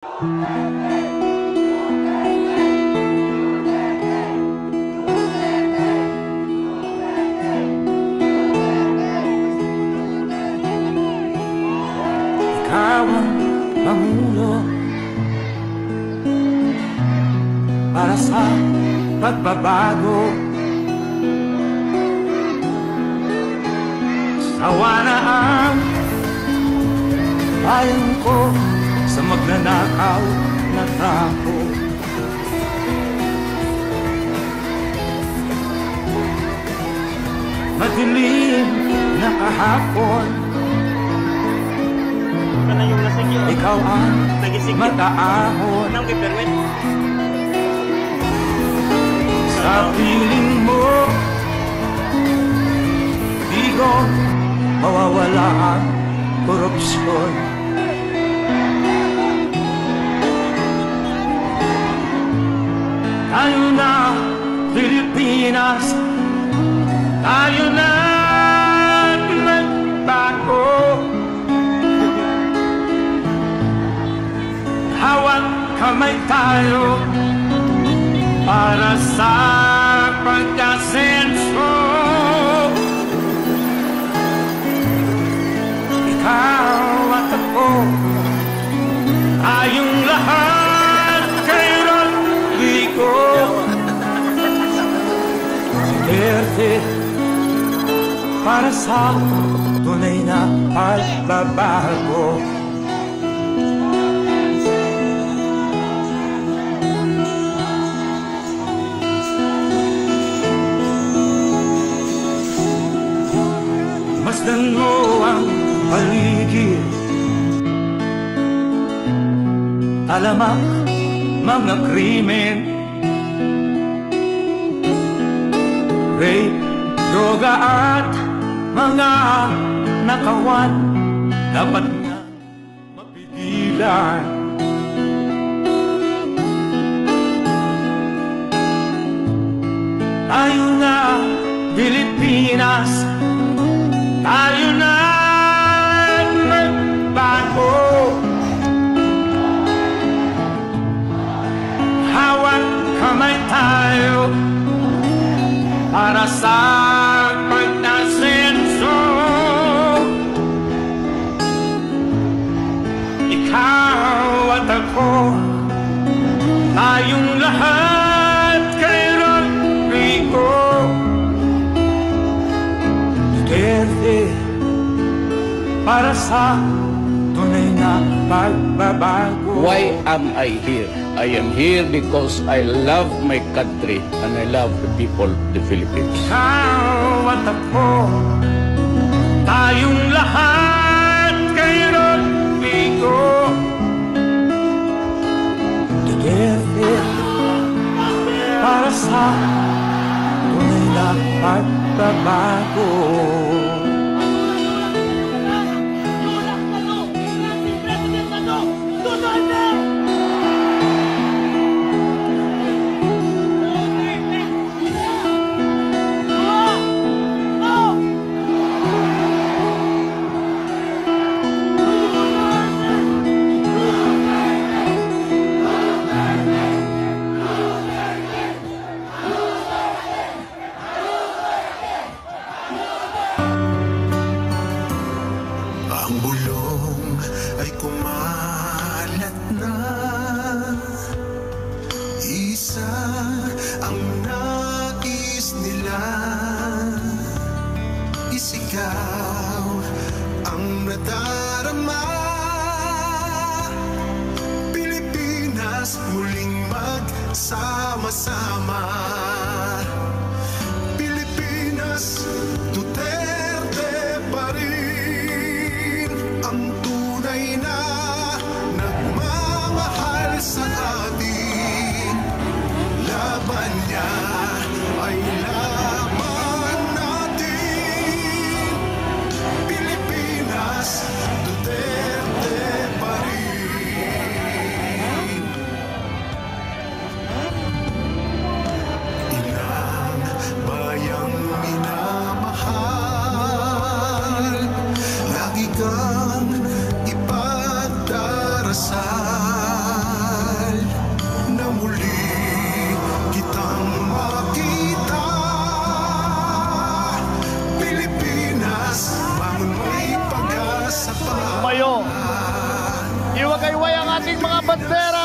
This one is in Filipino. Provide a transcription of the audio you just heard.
Ikaw ang pangulo para sa pagbabago. Sawa na ang bayan ko sa magnanakaw na tao. Madilim na kahapon, ikaw ang mataahon. Sa piling mo, di ko mawawala ang korupsyon. Tayo na, Pilipinas, tayo na nagbago. Hawak kamay tayo para sa pagkasenso. Ikaw at ako, tayong lahat kay Rodrigo Duterte, para sa tunay na pagbabago. Masdan mo ang paligid, talamak mga krimen, rape, droga at mga nakawan, dapat na mapigilan. Tayo na, Pilipinas, tayo na nagbago. Hawak kamay tayo para sa pagkasenso. Ikaw at ako, tayong lahat kay Rodrigo Duterte, para sa tunay na pagbabago. Why am I here? I am here because I love my country and I love the people of the Philippines. Ikaw at ako, tayong lahat kay Rodrigo Duterte, para sa tunay na pagbabago. Ang bulong ay kumalat na, isa ang nais nila, isigaw ang nadarama. Pilipinas muling magsama-sama. Pilipinas, Duterte pa rin ang tunay na nagmamahal sa atin. Laban niya ay laban natin. Pilipinas, Duterte pa rin. ating mga bandera